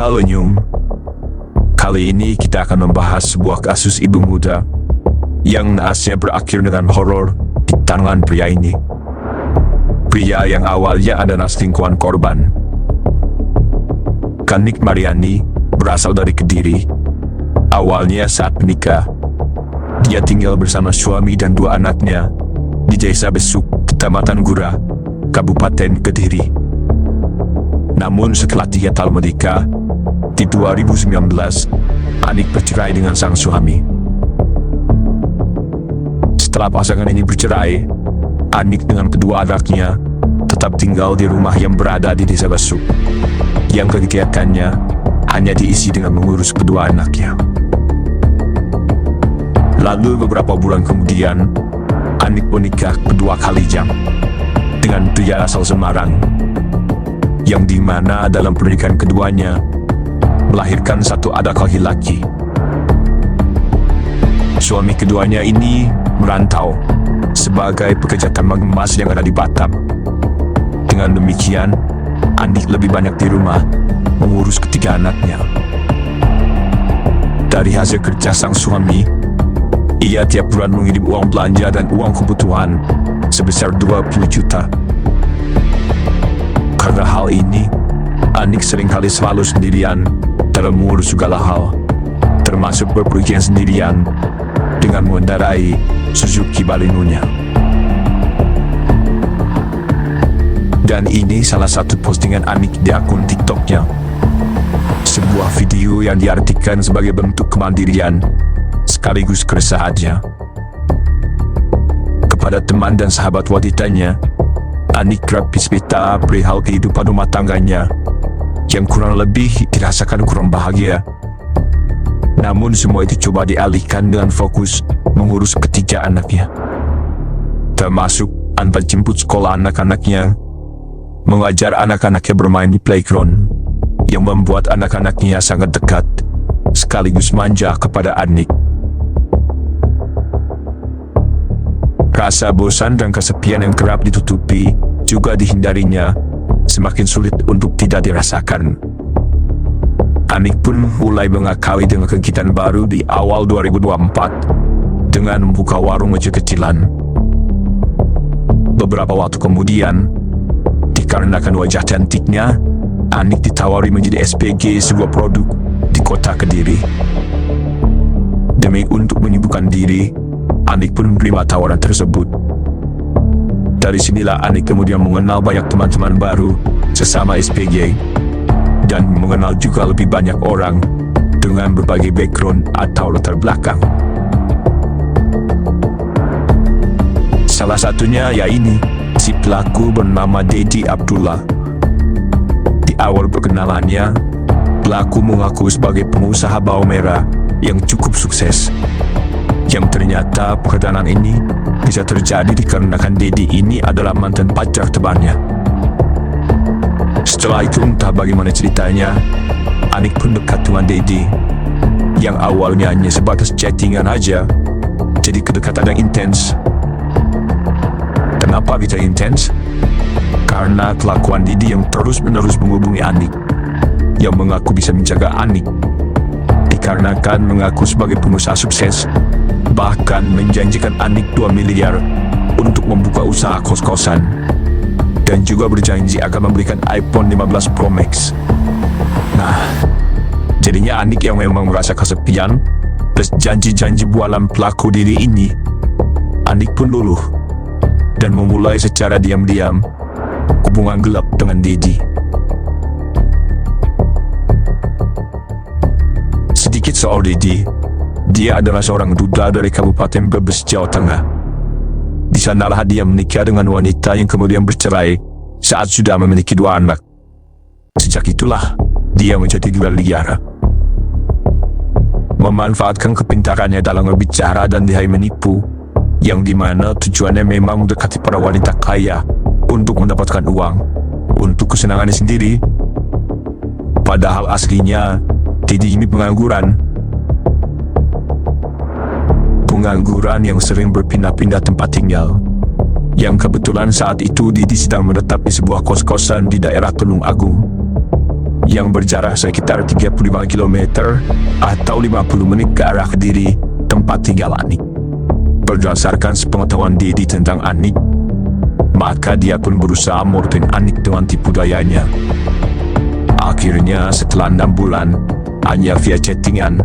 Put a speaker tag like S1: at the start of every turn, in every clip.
S1: Halo Nyum. Kali ini kita akan membahas sebuah kasus ibu muda yang naasnya berakhir dengan horor di tangan pria ini. Pria yang awalnya adalah selingkuhan korban. Kanik Mariani berasal dari Kediri. Awalnya saat menikah, dia tinggal bersama suami dan dua anaknya di Desa Besuk, Kecamatan Gura, Kabupaten Kediri. Namun setelah 3 tahun menikah, di 2019, Anik bercerai dengan sang suami. Setelah pasangan ini bercerai, Anik dengan kedua anaknya tetap tinggal di rumah yang berada di Desa Besuk, yang kegiatannya hanya diisi dengan mengurus kedua anaknya. Lalu beberapa bulan kemudian, Anik menikah kedua kalinya dengan pria asal Semarang, yang dimana dalam pernikahan keduanya melahirkan satu anak laki-laki. Suami keduanya ini merantau sebagai pekerja tambang emas yang ada di Batam. Dengan demikian, Anik lebih banyak di rumah mengurus ketiga anaknya. Dari hasil kerja sang suami, ia tiap bulan mengirim uang belanja dan uang kebutuhan sebesar 20 juta. Karena hal ini, Anik seringkali selalu sendirian dalam mengurus segala hal, termasuk berpergian sendirian dengan mengendarai Suzuki Baleno-nya. Dan ini salah satu postingan Anik di akun TikTok-nya. Sebuah video yang diartikan sebagai bentuk kemandirian sekaligus keresahannya. Kepada teman dan sahabat wanitanya, Anik kerap bercerita perihal kehidupan rumah tangganya yang kurang lebih dirasakan kurang bahagia. Namun semua itu coba dialihkan dengan fokus mengurus ketiga anaknya, termasuk antar jemput sekolah anak-anaknya, mengajar anak-anaknya bermain di playground, yang membuat anak-anaknya sangat dekat sekaligus manja kepada Anik. Rasa bosan dan kesepian yang kerap ditutupi juga dihindarinya semakin sulit untuk tidak dirasakan. Anik pun mulai mengakali dengan kegiatan baru di awal 2024 dengan membuka warung kecil-kecilan. Beberapa waktu kemudian, dikarenakan wajah cantiknya, Anik ditawari menjadi SPG sebuah produk di kota Kediri. Demi untuk menyibukkan diri, Anik pun menerima tawaran tersebut. Dari sinilah Anik kemudian mengenal banyak teman-teman baru sesama SPG, dan mengenal juga lebih banyak orang dengan berbagai background atau latar belakang. Salah satunya yaitu si pelaku bernama Dedi Abdullah. Di awal perkenalannya, pelaku mengaku sebagai pengusaha bawang merah yang cukup sukses, yang ternyata pekerjaan ini bisa terjadi dikarenakan Dedi ini adalah mantan pacar temannya. Setelah itu entah bagaimana ceritanya, Anik pun dekat dengan Dedi, yang awalnya hanya sebatas chattingan aja, jadi kedekatan yang intens. Kenapa bisa intens? Karena kelakuan Dedi yang terus-menerus menghubungi Anik, yang mengaku bisa menjaga Anik, dikarenakan mengaku sebagai pengusaha sukses, bahkan menjanjikan Anik 2 miliar untuk membuka usaha kos-kosan, dan juga berjanji akan memberikan iPhone 15 Pro Max. Nah, jadinya Anik yang memang merasa kesepian, plus janji-janji bualan pelaku diri ini, Anik pun luluh, dan memulai secara diam-diam hubungan gelap dengan Dedi. Sedikit soal Dedi. Dia adalah seorang duda dari Kabupaten Brebes, Jawa Tengah. Di sanalah dia menikah dengan wanita yang kemudian bercerai saat sudah memiliki 2 anak. Sejak itulah dia menjadi gila liar, memanfaatkan kepintarannya dalam berbicara dan dihai menipu, yang dimana tujuannya memang mendekati para wanita kaya untuk mendapatkan uang untuk kesenangannya sendiri. Padahal aslinya Dedi ini pengangguran yang sering berpindah-pindah tempat tinggal, yang kebetulan saat itu Dedi sedang menetap di sebuah kos-kosan di daerah Tulung Agung, yang berjarak sekitar 35 km atau 50 menit ke arah Kediri, tempat tinggal Anik. Berdasarkan sepengetahuan Dedi tentang Anik, maka dia pun berusaha merutin Anik dengan tipu dayanya. Akhirnya setelah 6 bulan, hanya via chattingan,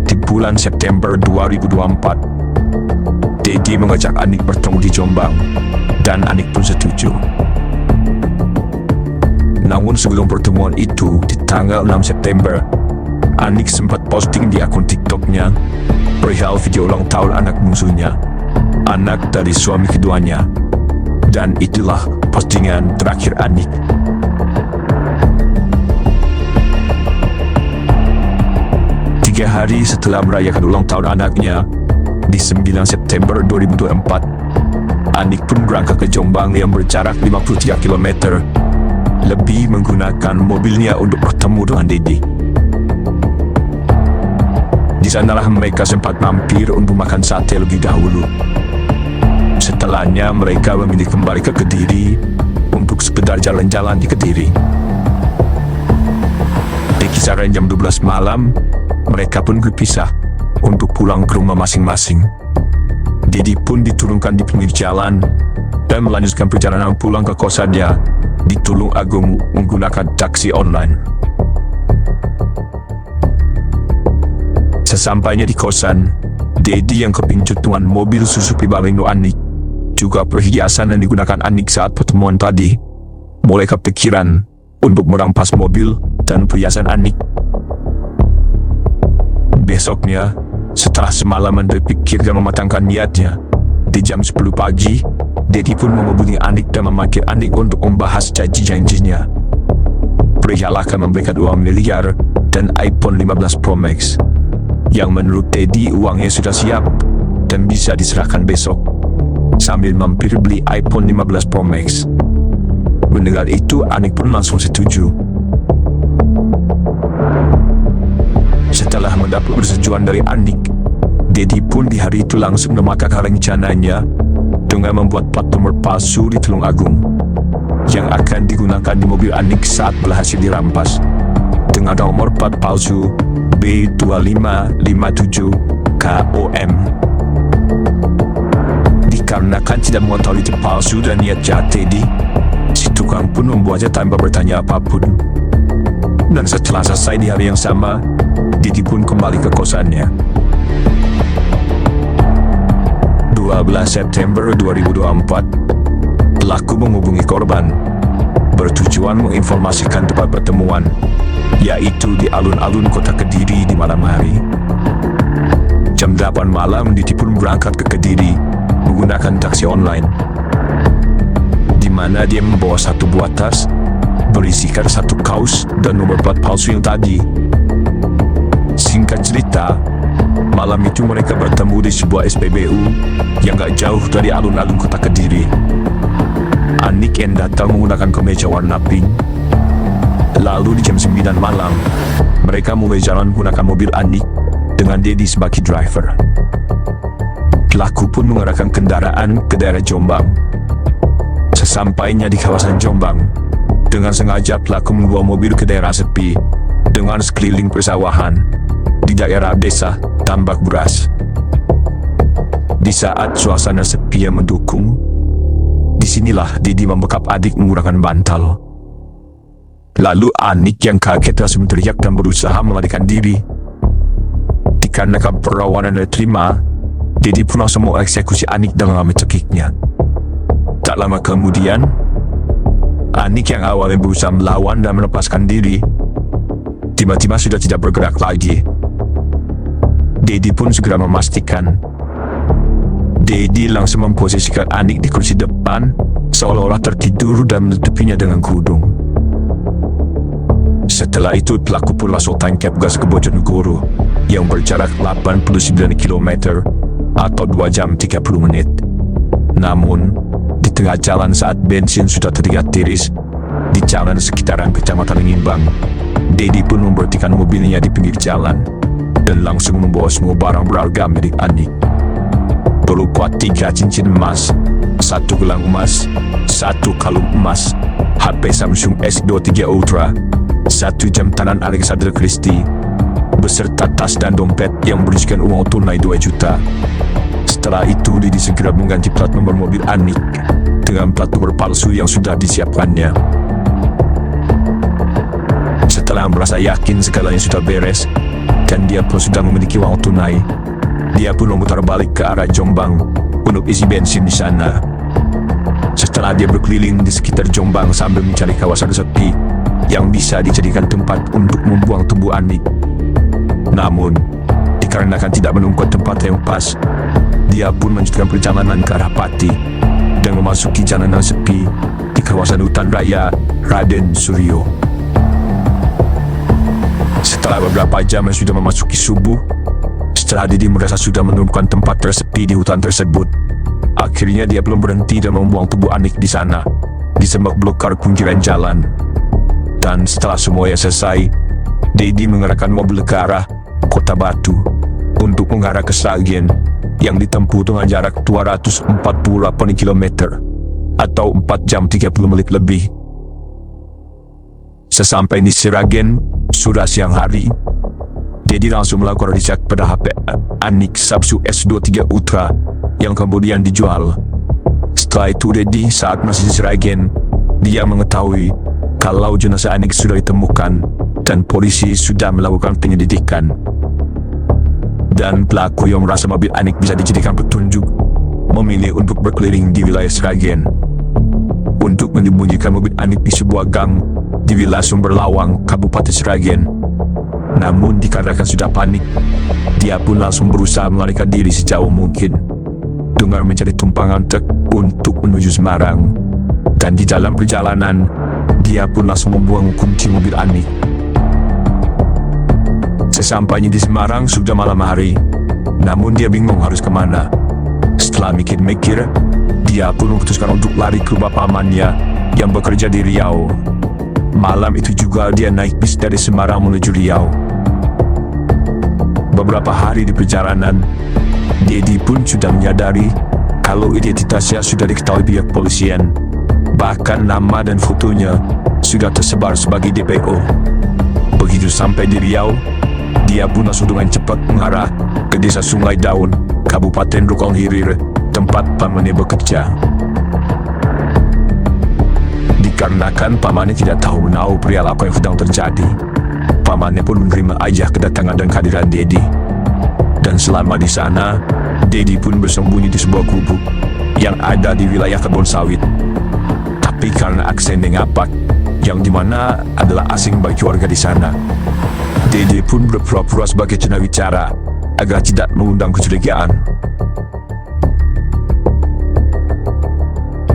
S1: di bulan September 2024, Dedi mengajak Anik bertemu di Jombang, dan Anik pun setuju. Namun sebelum pertemuan itu, di tanggal 6 September, Anik sempat posting di akun TikToknya perihal video ulang tahun anak bungsunya, anak dari suami keduanya. Dan itulah postingan terakhir Anik. Tiga hari setelah merayakan ulang tahun anaknya, di 9 September 2024, Anik pun berangkat ke Jombang yang berjarak 53 km lebih menggunakan mobilnya untuk bertemu dengan Dedi. Di sanalah mereka sempat mampir untuk makan sate lebih dahulu. Setelahnya mereka memilih kembali ke Kediri untuk sekedar jalan-jalan di Kediri. Di kisaran jam 12 malam, mereka pun berpisah untuk pulang ke rumah masing-masing. Dedi pun diturunkan di pinggir jalan dan melanjutkan perjalanan pulang ke kosannya di Tulung Agung menggunakan taksi online. Sesampainya di kosan, Dedi yang kepincut dengan mobil Suzuki Baleno Anik, juga perhiasan yang digunakan Anik saat pertemuan tadi, mulai kepikiran untuk merampas mobil dan perhiasan Anik. Besoknya, setelah semalaman berpikir dan mematangkan niatnya, di jam 10 pagi, Dedi pun menghubungi Anik dan memanggil Anik untuk membahas janji-janjinya. Perihal akan memberikan uang miliar dan iPhone 15 Pro Max, yang menurut Dedi uangnya sudah siap dan bisa diserahkan besok, sambil mampir beli iPhone 15 Pro Max. Mendengar itu, Anik pun langsung setuju. Setelah mendapat persetujuan dari Anik, Dedi pun di hari itu langsung memakamkan rencananya dengan membuat plat nomor palsu di Tulung Agung yang akan digunakan di mobil Anik saat berhasil dirampas, dengan nomor plat palsu B2557KOM. Dikarenakan tidak mengetahui itu palsu dan niat jahat Dedi, si tukang pun membuatnya tanpa bertanya apapun. Dan setelah selesai di hari yang sama, Dedi pun kembali ke kosannya. 12 September 2024, pelaku menghubungi korban, bertujuan menginformasikan tempat pertemuan, yaitu di alun-alun kota Kediri di malam hari. Jam 8 malam, Dedi pun berangkat ke Kediri menggunakan taksi online, di mana dia membawa satu buah tas berisikan satu kaos dan nomor plat palsu yang tadi. Singkat cerita, malam itu mereka bertemu di sebuah SPBU yang gak jauh dari alun-alun kota Kediri. Anik yang datang menggunakan kemeja warna pink. Lalu di jam 9 malam, mereka mulai jalan menggunakan mobil Anik dengan Dedi sebagai driver. Pelaku pun mengarahkan kendaraan ke daerah Jombang. Sesampainya di kawasan Jombang, dengan sengaja pelaku membawa mobil ke daerah sepi dengan sekeliling persawahan di daerah desa Tambak Beras. Di saat suasana sepi yang mendukung, disinilah Dedi membekap adik menggunakan bantal. Lalu Anik yang kaget langsung teriak dan berusaha melarikan diri. Dikarenakan perlawanan yang diterima, Dedi pun langsung mengeksekusi Anik dengan mencekiknya. Tak lama kemudian, Anik yang awalnya berusaha melawan dan melepaskan diri, tiba-tiba sudah tidak bergerak lagi. Dedi pun segera memastikan. Dedi langsung memposisikan Anik di kursi depan, seolah-olah tertidur dan menutupinya dengan kerudung. Setelah itu, pelaku pun langsung tangkap gas ke Bojonegoro yang berjarak 89 km atau 2 jam 30 menit. Namun, di tengah jalan saat bensin sudah terlihat tiris di jalan sekitaran Kecamatan Ngimbang, Dedi pun memberhentikan mobilnya di pinggir jalan dan langsung membawa semua barang berharga milik Anik, berupa 3 cincin emas, 1 gelang emas, 1 kalung emas, HP Samsung S23 Ultra, 1 jam tangan Alexander Christie beserta tas dan dompet yang berisikan uang tunai 2 juta. Setelah itu Didi segera mengganti plat nomor mobil Anik dengan plat nomor palsu yang sudah disiapkannya. Setelah merasa yakin segalanya sudah beres dan dia pun sudah memiliki uang tunai, dia pun memutar balik ke arah Jombang untuk isi bensin di sana. Setelah dia berkeliling di sekitar Jombang sambil mencari kawasan sepi yang bisa dijadikan tempat untuk membuang tubuh Anik, namun dikarenakan tidak menemukan tempat yang pas, dia pun melanjutkan perjalanan ke arah Pati dan memasuki jalanan sepi di kawasan hutan raya Raden Suryo. Setelah beberapa jam yang sudah memasuki subuh, setelah Didi merasa sudah menemukan tempat tersepi di hutan tersebut, akhirnya dia belum berhenti dan membuang tubuh Anik di sana, di semak belukar pinggiran jalan. Dan setelah semuanya selesai, Didi mengerahkan mobil ke arah Kota Batu untuk mengarah ke Sragen yang ditempuh dengan jarak 248 km atau 4 jam 30 menit lebih. Sesampai di Sragen, sudah siang hari, Didi langsung melakukan recheck pada HP Anik Sapsu S23 Ultra yang kemudian dijual. Setelah itu Didi saat masih di Sragen, dia mengetahui kalau jenazah Anik sudah ditemukan dan polisi sudah melakukan penyelidikan. Dan pelaku yang merasa mobil Anik bisa dijadikan petunjuk memilih untuk berkeliling di wilayah Sragen untuk menyembunyikan mobil Anik di sebuah gang di wilayah Sumberlawang, Kabupaten Sragen. Namun dikarenakan sudah panik, dia pun langsung berusaha melarikan diri sejauh mungkin dengan mencari tumpangan truk untuk menuju Semarang. Dan di dalam perjalanan, dia pun langsung membuang kunci mobil Anik. Sesampainya di Semarang sudah malam hari, namun dia bingung harus kemana. Setelah mikir-mikir, dia pun memutuskan untuk lari ke rumah pamannya yang bekerja di Riau. Malam itu juga dia naik bis dari Semarang menuju Riau. Beberapa hari di perjalanan, Didi pun sudah menyadari kalau identitasnya sudah diketahui pihak polisian. Bahkan nama dan fotonya sudah tersebar sebagai DPO. Begitu sampai di Riau, dia pun langsung dengan cepat mengarah ke desa Sungai Daun, Kabupaten Rukong Hilir, tempat pamannya bekerja. Dikarenakan pamannya tidak tahu menahu perihal apa yang sedang terjadi, pamannya pun menerima aja kedatangan dan kehadiran Didi. Dan selama di sana, Didi pun bersembunyi di sebuah gubuk yang ada di wilayah kebun sawit. Tapi karena aksennya ngapak, yang dimana adalah asing bagi warga di sana, Didi pun berpura-pura sebagai cendewicara agar tidak mengundang kecurigaan.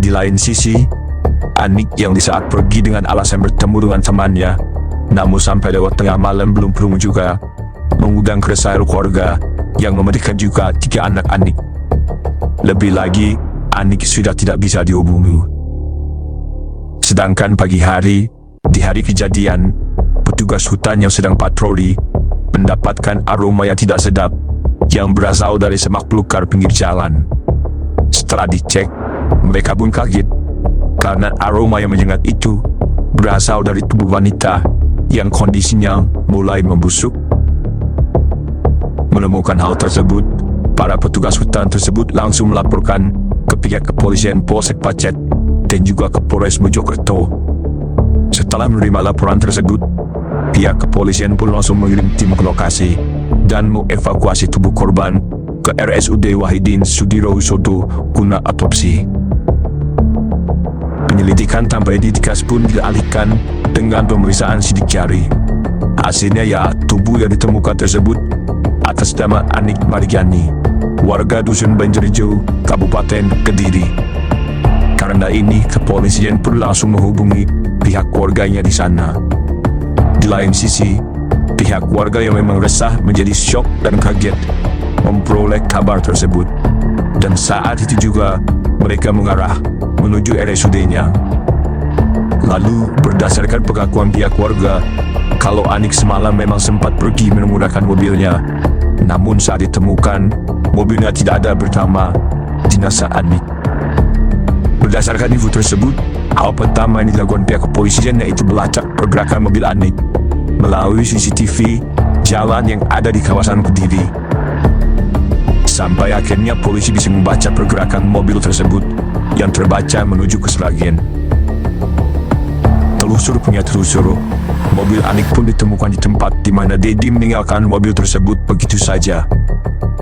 S1: Di lain sisi, Anik yang di saat pergi dengan alasan bertemu dengan temannya, namun sampai lewat tengah malam belum pulang juga, mengundang keresahan keluarga yang memberikan juga 3 anak Anik. Lebih lagi, Anik sudah tidak bisa dihubungi. Sedangkan pagi hari, di hari kejadian, petugas hutan yang sedang patroli mendapatkan aroma yang tidak sedap yang berasal dari semak belukar pinggir jalan. Setelah dicek, mereka pun kaget karena aroma yang menyengat itu berasal dari tubuh wanita yang kondisinya mulai membusuk. Menemukan hal tersebut, para petugas hutan tersebut langsung melaporkan ke pihak kepolisian Polsek Pacet dan juga ke Polres Mojokerto. Setelah menerima laporan tersebut, pihak kepolisian pun langsung mengirim tim ke lokasi dan mengevakuasi tubuh korban ke RSUD Wahidin Sudirohusodo guna otopsi. Penyelidikan tanpa identitas pun dialihkan dengan pemeriksaan sidik jari. Hasilnya ya tubuh yang ditemukan tersebut atas nama Anik Mariani, warga Dusun Banjarjo, Kabupaten Kediri. Karena ini, kepolisian pun langsung menghubungi pihak keluarganya di sana. Di lain sisi, pihak keluarga yang memang resah menjadi syok dan kaget memperoleh kabar tersebut. Dan saat itu juga mereka mengarah menuju RSUD-nya. Lalu berdasarkan pengakuan pihak keluarga, kalau Anik semalam memang sempat pergi menggunakan mobilnya, namun saat ditemukan, mobilnya tidak ada bersama jenazah Anik. Berdasarkan info tersebut, hal pertama yang dilakukan pihak kepolisian yaitu melacak pergerakan mobil Anik melalui CCTV jalan yang ada di kawasan Kediri. Sampai akhirnya polisi bisa membaca pergerakan mobil tersebut yang terbaca menuju ke Sragen. Telusur punya telusur, mobil Anik pun ditemukan di tempat di mana Dedi meninggalkan mobil tersebut begitu saja.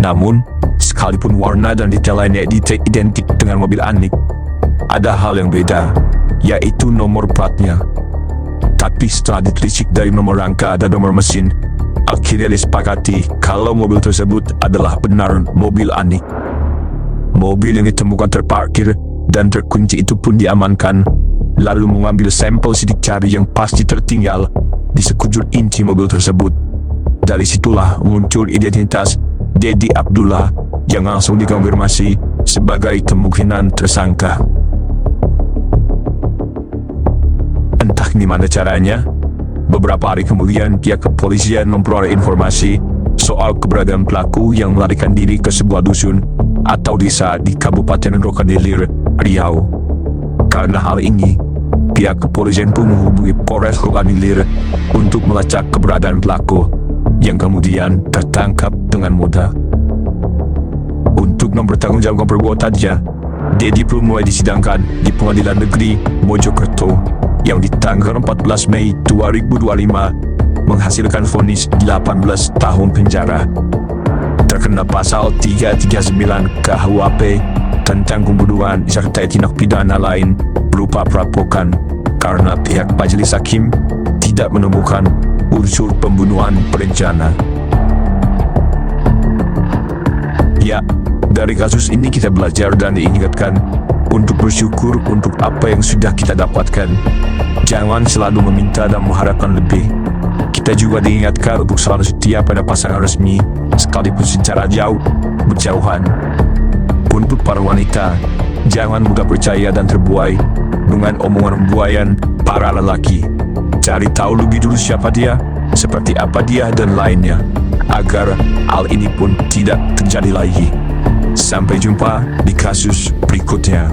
S1: Namun, sekalipun warna dan detail lainnya identik dengan mobil Anik, ada hal yang beda, yaitu nomor platnya. Tapi setelah ditelisik dari nomor rangka dan nomor mesin, akhirnya disepakati kalau mobil tersebut adalah benar mobil Anik. Mobil yang ditemukan terparkir dan terkunci itu pun diamankan, lalu mengambil sampel sidik jari yang pasti tertinggal di sekujur inci mobil tersebut. Dari situlah muncul identitas Dedi Abdullah yang langsung dikonfirmasi sebagai kemungkinan tersangka. Entah gimana caranya, beberapa hari kemudian pihak kepolisian memperoleh informasi soal keberadaan pelaku yang melarikan diri ke sebuah dusun atau desa di Kabupaten Rokan Hilir, Riau. Karena hal ini, pihak kepolisian pun menghubungi Polres Rokan Hilir untuk melacak keberadaan pelaku yang kemudian tertangkap dengan mudah. Untuk mempertanggungjawabkan perbuatannya, Dedi pun mulai disidangkan di Pengadilan Negeri Mojokerto yang di tanggal 14 Mei 2025 menghasilkan vonis 18 tahun penjara. Terkena pasal 339 KUHP tentang pembunuhan disertai tindak pidana lain berupa perampokan karena pihak majelis hakim tidak menemukan unsur pembunuhan berencana. Ya, dari kasus ini kita belajar dan diingatkan untuk bersyukur untuk apa yang sudah kita dapatkan. Jangan selalu meminta dan mengharapkan lebih. Kita juga diingatkan untuk selalu setia pada pasangan resmi, sekalipun secara berjauhan. Untuk para wanita, jangan mudah percaya dan terbuai dengan omongan buayan para lelaki. Cari tahu lebih dulu siapa dia, seperti apa dia dan lainnya, agar hal ini pun tidak terjadi lagi. Sampai jumpa di kasus berikutnya.